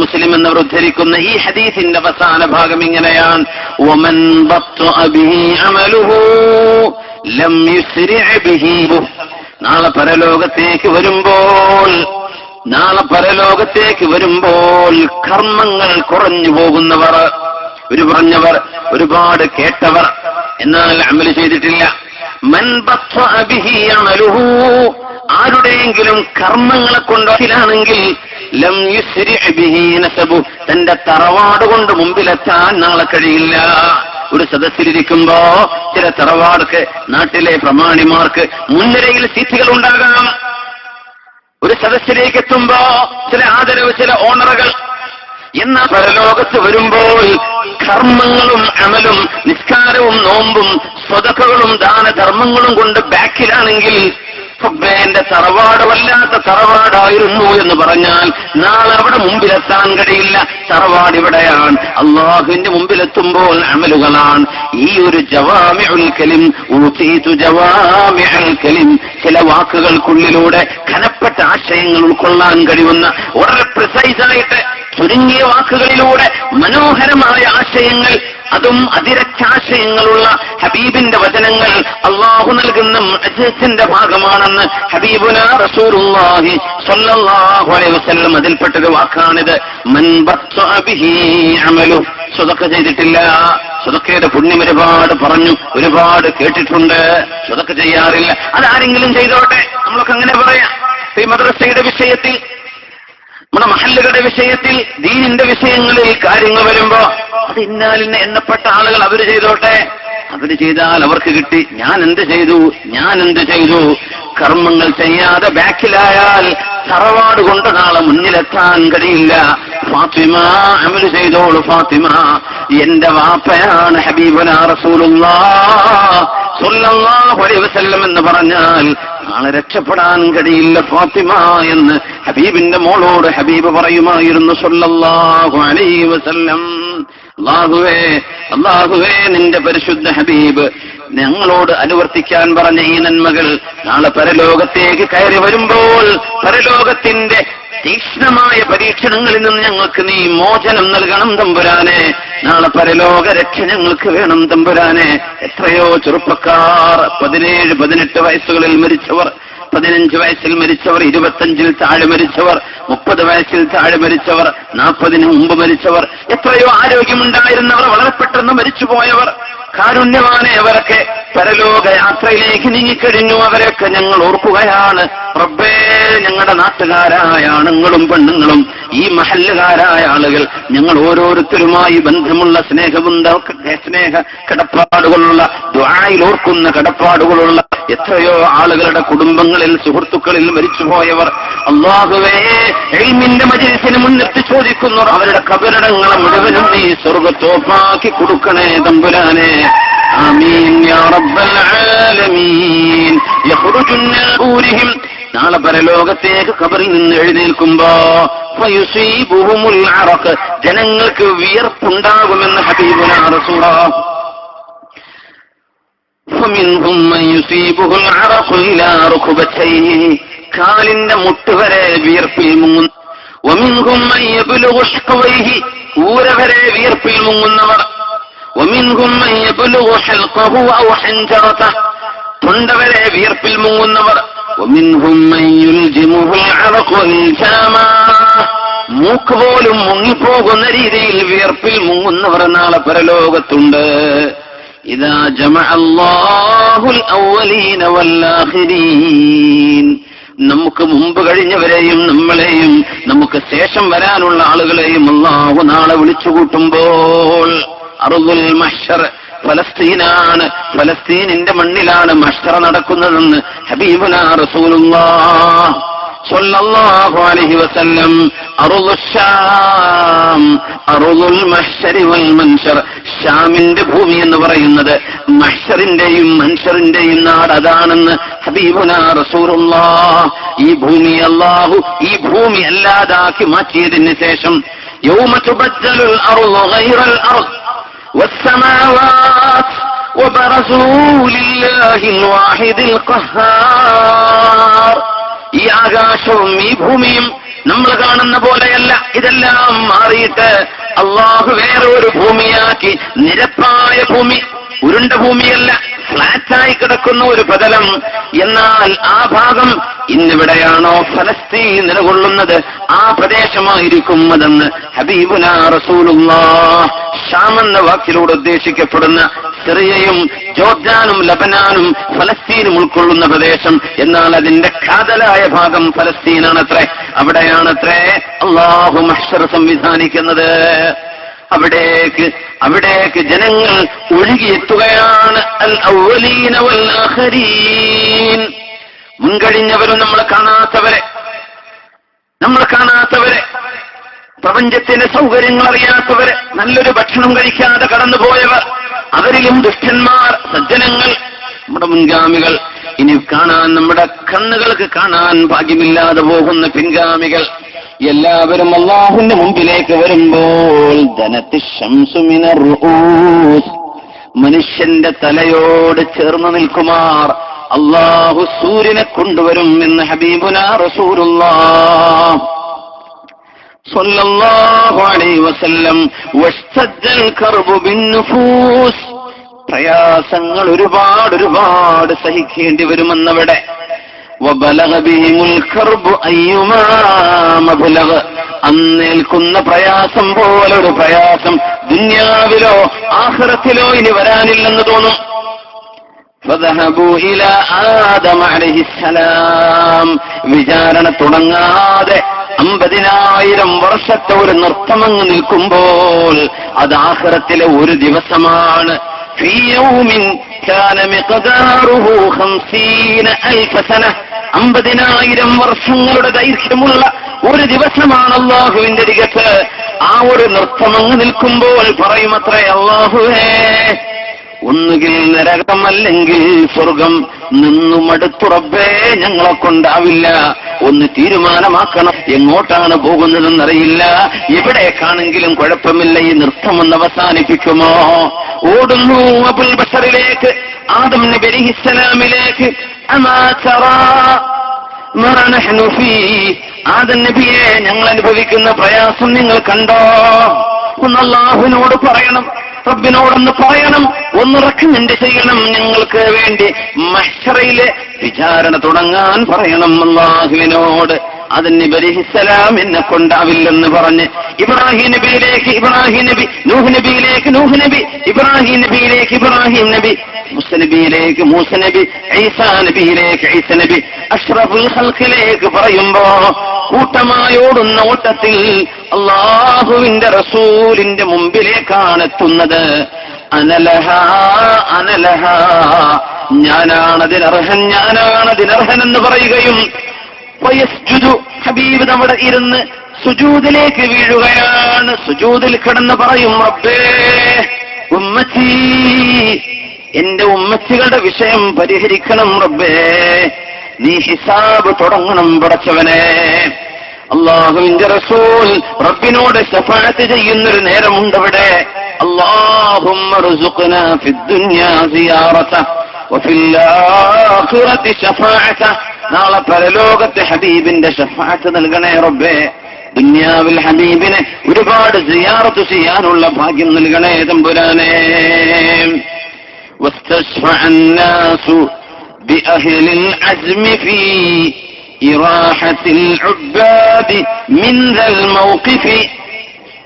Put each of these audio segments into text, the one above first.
മുസ്ലിം എന്നവർ ഉദ്ധരിക്കുന്ന ഈ ഹദീസിന്റെ അവസാന ഭാഗം ഇങ്ങനെയാണ്: വമൻ ബത്അ ബിഹി അമലുഹു ലം യുസ്രിഅ ബിഹി. നാളെ പരലോകത്തേക്ക് വരുമ്പോൾ കർമ്മങ്ങൾ കുറഞ്ഞു പോകുന്നവർ, പറഞ്ഞവർ, ഒരുപാട് കേട്ടവർ, എന്നാൽ അമൽ ചെയ്തിട്ടില്ല. മൻ ബത്അ ബിഹി അമലുഹു, ആരുടെയെങ്കിലും കർമ്മങ്ങളെ കൊണ്ടാണെങ്കിൽ ലം യുസ്രിഅ ബിഹി നസബു, തന്റെ തറവാട് കൊണ്ട് മുമ്പിലെത്താൻ നാളെ കഴിയില്ല. ഒരു സദസ്സിലിരിക്കുമ്പോ ചില തറവാടൊക്കെ നാട്ടിലെ പ്രമാണിമാർക്ക് മുൻനിരയിൽ സീറ്റുകൾ ഉണ്ടാകാം. ഒരു സദസ്സിലേക്ക് എത്തുമ്പോ ചില ആദരവ്, ചില ഓണറുകൾ. എന്നാൽ പരലോകത്ത് വരുമ്പോൾ കർമ്മങ്ങളും അമലും, നിസ്കാരവും നോമ്പും സ്വതക്കകളും ദാനധർമ്മങ്ങളും കൊണ്ട് ബാക്കിലാണെങ്കിൽ എന്റെ തറവാട് വല്ലാത്ത തറവാടായിരുന്നു എന്ന് പറഞ്ഞാൽ നാളെ അവിടെ മുമ്പിലെത്താൻ കഴിയില്ല. തറവാട് ഇവിടെയാണ്, അള്ളാഹുവിന്റെ മുമ്പിലെത്തുമ്പോൾ അമലുകളാണ്. ഈ ഒരു ജവാമിഉൽ കലിം, ഊതീതു ജവാമിഉൽ കലിം, ചില വാക്കുകൾക്കുള്ളിലൂടെ ഘനപ്പെട്ട ആശയങ്ങൾ ഉൾക്കൊള്ളാൻ കഴിയുന്ന, വളരെ പ്രിസൈസായിട്ട് ചുരുങ്ങിയ വാക്കുകളിലൂടെ മനോഹരമായ ആശയങ്ങൾ, അതും അതിരച്ചാശയങ്ങളുള്ള ഹബീബിന്റെ വചനങ്ങൾ അള്ളാഹു നൽകുന്ന മുഅ്ജിസത്തിന്റെ ഭാഗമാണെന്ന് ഹബീബുനാ റസൂലുള്ളാഹി സ്വല്ലല്ലാഹു അലൈഹി വസല്ലം അതിൽപ്പെട്ടൊരു വാക്കാണിത്. മൻ ബത്അ ബിഹി അമലു, സ്വതക്ക ചെയ്തിട്ടില്ല. സ്വതക്കയുടെ പുണ്യം ഒരുപാട് പറഞ്ഞു, ഒരുപാട് കേട്ടിട്ടുണ്ട്. സ്വതക്ക ചെയ്യാറില്ല, അതാരെങ്കിലും ചെയ്തോട്ടെ, നമ്മളൊക്കെ അങ്ങനെ പറയാം. ഈ മദ്രസയുടെ വിഷയത്തിൽ, നമ്മുടെ മഹല്ലുകളുടെ വിഷയത്തിൽ, ദീനിന്റെ വിഷയങ്ങളിൽ കാര്യങ്ങൾ വരുമ്പോ അത് ഇന്നാലിന് എണ്ണപ്പെട്ട ആളുകൾ അവര് ചെയ്തോട്ടെ, അവര് ചെയ്താൽ അവർക്ക് കിട്ടി. ഞാൻ എന്ത് ചെയ്തു? കർമ്മങ്ങൾ ചെയ്യാതെ ബാക്കിലായാൽ തറവാട് കൊണ്ട് നാളെ മുന്നിലെത്താൻ കഴിയില്ല. ഫാത്തിമ അമല് ചെയ്തോളൂ. ഫാത്തിമ എന്റെ വാപ്പയാണ് ഹബീബുനാ റസൂലുള്ളാഹി സ്വല്ലല്ലാഹു അലൈഹി വസല്ലം എന്ന് പറഞ്ഞാൽ നാളെ രക്ഷപ്പെടാൻ കഴിയില്ല ഫാത്തിമ എന്ന് ഹബീബിന്റെ മോളോട് ഹബീബ് പറയുമായിരുന്നു സ്വല്ലല്ലാഹു അലൈഹി വസല്ലം. അല്ലാഹുവേ നിന്റെ പരിശുദ്ധ ഹബീബ് ഞങ്ങളോട് അനുവർത്തിക്കാൻ പറഞ്ഞ ഈ നന്മകൾ നാളെ പരലോകത്തേക്ക് കയറി വരുമ്പോൾ, പരലോകത്തിന്റെ തീക്ഷ്ണമായ പരീക്ഷണങ്ങളിൽ നിന്ന് ഞങ്ങൾക്ക് നീ മോചനം നൽകണം തമ്പുരാനെ. നാളെ പരലോക രക്ഷ ഞങ്ങൾക്ക് വേണം തമ്പുരാനെ. എത്രയോ ചെറുപ്പക്കാർ 17-18 വയസ്സുകളിൽ മരിച്ചവർ, 15 വയസ്സിൽ മരിച്ചവർ, 25-ൽ താഴെ മരിച്ചവർ, 30 വയസ്സിൽ താഴെ മരിച്ചവർ, 40-ന് മുമ്പ് മരിച്ചവർ, എത്രയോ ആരോഗ്യമുണ്ടായിരുന്നവർ വളരെ പെട്ടെന്ന് മരിച്ചുപോയവർ, കാരുണ്യവാനെ അവരൊക്കെ പരലോക യാത്രയിലേക്ക് നീങ്ങിക്കഴിഞ്ഞു. അവരെയൊക്കെ ഞങ്ങൾ ഓർക്കുകയാണ്. റബ്ബേ, ഞങ്ങളുടെ നാട്ടുകാരായ ആണുങ്ങളും പെണ്ണുങ്ങളും ഈ മഹല്ലുകാരായ ആളുകൾ, ഞങ്ങൾ ഓരോരുത്തരുമായി ബന്ധമുള്ള സ്നേഹ കടപ്പാടുകളുള്ള, ദുആയിൽ ഓർക്കുന്ന കടപ്പാടുകളുള്ള എത്രയോ ആളുകളുടെ കുടുംബങ്ങളിൽ, സുഹൃത്തുക്കളിൽ മരിച്ചുപോയവർ, അല്ലാഹുവേ ഇൽമിന്റെ മജ്‌ലിസിന് മുന്നിട്ട് ചോദിക്കുന്നു, അവരുടെ ഖബറിടങ്ങളെ മുഴുവനും നീ സ്വർഗ്ഗത്തോപ്പാക്കി കൊടുക്കണേ തമ്പുരാനെ. ആമീൻ യാ റബ്ബൽ ആലമീൻ. യഖ്റുജുന്ന ഊരിഹിം, നാളെ പരലോകത്തേക്ക് ഖബറിൽ നിന്ന് എഴുന്നേൽക്കുമ്പോ ഫയുസീബുഹുമുൽ അറഖ്, ജനങ്ങൾക്ക് വിയർപ്പുണ്ടാകുമെന്ന് ഹബീബുനാ റസൂലുള്ളാഹി. ഫമിൻഹും മൻ യുസീബുഹുൽ അറഖു ഇലാ റുക്ബതൈഹി, കാലിന്റെ മുട്ടുവരെ വിയർപ്പിൽ മുങ്ങുന്നു. വമിൻഹും മൻ യബ്ലുഗു ശഖവൈഹി, ഊരവരെ വിയർപ്പിൽ മുങ്ങുന്നവർ. വമിൻഹും മൻ യബ്ലുഗു ഹൽഖഹു ഔ ഹൻജറതഹു, തൊണ്ടവരെ വിയർപ്പിൽ മുങ്ങുന്നവർ. വമിൻഹും മൻ യുൽജിമുഹുൽ അറഖു ഇൽജാമാ, മൂക്ക് പോലും മുങ്ങിപ്പോകുന്ന രീതിയിൽ വിയർപ്പിൽ മുങ്ങുന്നവർ നാളെ പരലോകത്തുണ്ട്. ഇദാ ജമഅ അല്ലാഹുൽ അവ്വലീന വൽ ആഖിരീൻ, നമുക്ക് മുമ്പ് കഴിഞ്ഞവരെയും നമ്മളെയും നമുക്ക് ശേഷം വരാനുള്ള ആളുകളെയും അല്ലാഹു നാളെ വിളിച്ചുകൂട്ടുമ്പോൾ, അർദുൽ മഹ്ശർ ഫലസ്തീനാണ്, ഫലസ്തീനിന്റെ മണ്ണിലാണ് മഹ്ശർ നടക്കുന്നതെന്ന് ഹബീബുനാ റസൂലുള്ളാഹി സ്വല്ലല്ലാഹു അലൈഹി വസല്ലം. അർദുശ്ശാം അർദുൽ മഹ്ശരി വൽ മൻശർ, ഷാമിന്റെ ഭൂമി എന്ന് പറയുന്നത് മഹ്ശറിന്റെയും മൻശറിന്റെയും നാട് അതാണെന്ന് ഹബീബുനാ റസൂലുള്ളാഹി. ഈ ഭൂമി അല്ലാഹു ഈ ഭൂമി അല്ലാതാക്കി മാറ്റിയതിന് ശേഷം യൗമ തുബദ്ദലുൽ അർദു ഗൈറൽ അർദ് വസ്സമാവാത് വബറസൂ ലില്ലാഹിൽ വാഹിദിൽ ഖഹാർ, ഈ ആകാശവും ഈ ഭൂമിയും നമ്മൾ കാണുന്ന പോലെയല്ല. ഇതെല്ലാം മാറിയിട്ട് അള്ളാഹു വേറെ ഒരു ഭൂമിയാക്കി, നിരപ്പായ ഭൂമി, ഉരുണ്ട ഭൂമിയല്ല, ഫ്ലാറ്റായി കിടക്കുന്ന ഒരു പ്രതലം. എന്നാൽ ആ ഭാഗം ഇന്നിവിടെയാണോ ഫലസ്തീൻ നിലകൊള്ളുന്നത്, ആ പ്രദേശമായിരിക്കും അതെന്ന് ഹബീബുനാ റസൂലുള്ളാഹ്. ഷാം എന്ന വാക്കിലൂടെ ഉദ്ദേശിക്കപ്പെടുന്ന സിറിയയും ജോർദാനും ലബനാനും ഫലസ്തീനും ഉൾക്കൊള്ളുന്ന പ്രദേശം. എന്നാൽ അതിന്റെ കാതലായ ഭാഗം ഫലസ്തീനാണത്രേ. അവിടെയാണത്രേ അല്ലാഹു മഹ്ശർ സംവിധാനിക്കുന്നത്. അവിടേക്ക് ജനങ്ങൾ ഒഴുകിയെത്തുകയാണ്. അൽ അവ്വലീന വൽ ആഖിരീൻ, മുൻകഴിഞ്ഞവരും നമ്മൾ കാണാത്തവരെ, പ്രപഞ്ചത്തിന്റെ സൗകര്യങ്ങൾ അറിയാത്തവര്, നല്ലൊരു ഭക്ഷണം കഴിക്കാതെ കടന്നുപോയവർ, അവരിലും ദുഷ്ടന്മാർ, സജ്ജനങ്ങൾ, നമ്മുടെ മുൻഗാമികൾ. ഇനി നമ്മുടെ കണ്ണുകൾക്ക് കാണാൻ ഭാഗ്യമില്ലാതെ പോകുന്ന പിൻഗാമികൾ, എല്ലാവരും അല്ലാഹുവിന്റെ മുമ്പിലേക്ക് വരുമ്പോൾ മനുഷ്യന്റെ തലയോട് ചേർന്ന് നിൽക്കുമാർ അല്ലാഹു സൂര്യനെ കൊണ്ടുവരും എന്ന് ഹബീബുനാ റസൂലുള്ളാഹ് സ്വല്ലല്ലാഹു അലൈഹി വസല്ലം. വസ്തദ്ദൽ കർബു ബിന്നുഫൂസ്, പ്രയാസങ്ങൾ ഒരുപാട് സഹിക്കേണ്ടി വരുമെന്നവിടെ. വബലഗ ബിഹിമുൽ കർബു അയ്യുമാ മബ്ലഗ, അന്നേൽക്കുന്ന പ്രയാസം പോലെ ഒരു പ്രയാസം ദുനിയാവിലോ ആഖിറത്തിലോ ഇനി വരാനില്ലെന്ന് തോന്നും. ഫദഹബു ഇലാ ആദം അലൈഹിസ്സലാം, വിചാരണ തുടങ്ങാതെ 50,000 വർഷത്തെ ഒരു നൃത്തമങ്ങ് നിൽക്കുമ്പോൾ അത് ആഖിറത്തിലെ ഒരു ദിവസമാണ്. ഫീ യൗമിൻ കാന മിഖ്ദാറുഹു 50,000 സന, 50,000 വർഷങ്ങളുടെ ദൈർഘ്യമുള്ള ഒരു ദിവസമാണ് അല്ലാഹുവിന്റെ അരികത്ത്. ആ ഒരു നൃത്തമങ്ങ് നിൽക്കുമ്പോൾ പറയുമത്രേ, അല്ലാഹുവേ, ഒന്നുകിൽ നരകം അല്ലെങ്കിൽ സ്വർഗം, നിന്നു മടുത്തു റബ്ബേ, ഞങ്ങളെ കൊണ്ടാവില്ല, ഒന്ന് തീരുമാനമാക്കണം, എങ്ങോട്ടാണ് പോകുന്നതെന്നറിയില്ല, എവിടേക്കാണെങ്കിലും കുഴപ്പമില്ല, ഈ നൃത്തം ഒന്ന് അവസാനിപ്പിക്കുമോ? ഓടുന്നു അബുൽ ബശറിലേക്ക്, ആദം നബി അലൈഹിസ്സലാമിലേക്ക്. അമാ തറാ മാ നഹ്നു ഫീ, ആദം നബിയെ, ഞങ്ങൾ അനുഭവിക്കുന്ന പ്രയാസം നിങ്ങൾ കണ്ടോ? ഒന്ന് അല്ലാഹുവിനോട് പറയണം, റബ്ബിനോടൊന്ന് പറയണം, ഒന്ന് റെക്കമെൻഡ് ചെയ്യണം, ഞങ്ങൾക്ക് വേണ്ടി മഹ്ശറയിലെ വിചാരണ തുടങ്ങാൻ പറയണം അല്ലാഹുവിനോട്. അതിന് നബി അലൈഹിസ്സലാം എന്നെ കൊണ്ടാവില്ലെന്ന് പറഞ്ഞ് ഇബ്രാഹിം നബിയിലേക്ക് ഇബ്രാഹിം നബി, നൂഹ് നബിയിലേക്ക് നൂഹ് നബി, ഇബ്രാഹിം നബിയിലേക്ക് ഇബ്രാഹിം നബി, മൂസ നബിയിലേക്ക് മൂസ നബി, ഈസാ നബിയിലേക്ക് ഈസ നബി, അഷ്റഫുൽ ഖൽഖിലേക്ക് പറയുമ്പോ കൂട്ടമായോടുന്ന ഓട്ടത്തിൽ അല്ലാഹുവിന്റെ റസൂലിന്റെ മുമ്പിലേക്കാണ് എത്തുന്നത്. അനലഹ അനലഹ, ഞാനാണതിനർഹൻ എന്ന് പറയുകയും വയസ്ജുദു, ഹബീബ് അവിടെ ഇരുന്ന് സുജൂദിലേക്ക് വീഴുകയാണ്. സുജൂദിൽ കിടന്ന് പറയും, റബ്ബേ, ഉമ്മത്തി, എന്റെ ഉമ്മത്തികളുടെ വിഷയം പരിഹരിക്കണം റബ്ബേ, നീ ഹിസാബ് തുടങ്ങണം പടച്ചവനെ. അല്ലാഹുവിന്റെ റസൂൽ റബ്ബിനോട് ശഫാഅത്ത് ചെയ്യുന്നൊരു നേരമുണ്ടവിടെ. അല്ലാഹുമ്മ ർസുഖ്നാ ഫിദ്ദുനിയാ സിയാറത വഫിൽ ആഖിറതി ശഫാഅത, നാളെ പരലോകത്തെ ഹബീബിന്റെ ശഫാഅത്ത് നൽകണേ റബ്ബേ. ദുനിയാവിൽ ഹബീബിനെ ഒരുപാട് സിയാറത്ത് ചെയ്യാനുള്ള ഭാഗ്യം നൽകണേ തമ്പുരാനേ. واستشفع الناس بأهل العزم في إراحة العباد من ذا الموقف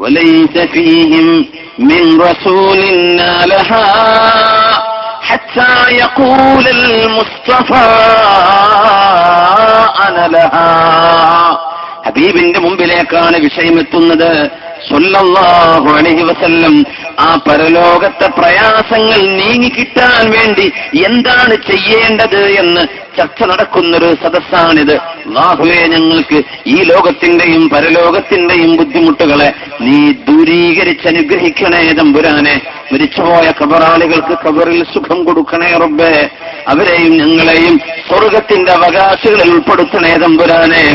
وليس فيهم من رسول نالها حتى يقول المصطفى أنا لها. ഹബീബിന്റെ മുമ്പിലേക്കാണ് വിഷയമെത്തുന്നത് സ്വല്ലല്ലാഹു അലൈഹി വസല്ലം. ആ പരലോകത്തെ പ്രയാസങ്ങൾ നീങ്ങിക്കിട്ടാൻ വേണ്ടി എന്താണ് ചെയ്യേണ്ടത് എന്ന് ചർച്ച നടക്കുന്നൊരു സദസ്സാണിത്. അല്ലാഹുവേ, ഞങ്ങൾക്ക് ഈ ലോകത്തിന്റെയും പരലോകത്തിന്റെയും ബുദ്ധിമുട്ടുകളെ നീ ദൂരീകരിച്ച് അനുഗ്രഹിക്കണേ തമ്പുരാനെ. മരിച്ചുപോയ ഖബറാളികൾക്ക് ഖബറിൽ സുഖം കൊടുക്കണേ റബ്ബേ. അവരെയും ഞങ്ങളെയും സ്വർഗത്തിന്റെ അവകാശികളിൽ ഉൾപ്പെടുത്തണേ തമ്പുരാനെ.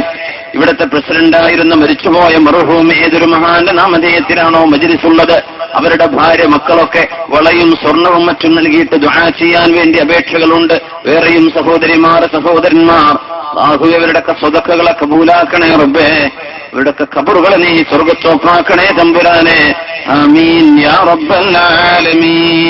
ഇവിടുത്തെ പ്രസിഡന്റായിരുന്ന മരിച്ചുപോയ മർഹൂം ഏതൊരു മഹാന്റെ നാമധേയത്തിലാണോ മജ്ലിസുള്ളത്, അവരുടെ ഭാര്യ മക്കളൊക്കെ വളയും സ്വർണവും മറ്റും നൽകിയിട്ട് ദുആ ചെയ്യാൻ വേണ്ടി അപേക്ഷകളുണ്ട്. വേറെയും സഹോദരിമാർ സഹോദരന്മാർ, അല്ലാഹുവേ അവരുടെയൊക്കെ സ്വതക്കകളെ കബൂലാക്കണേ റബ്ബേ, അവരുടെയൊക്കെ ഖബറുകളെ നീ സ്വർഗ്ഗത്തോപ്പാക്കണേ തമ്പുരാനെ. ആമീൻ യാ റബ്ബൽ ആലമീൻ.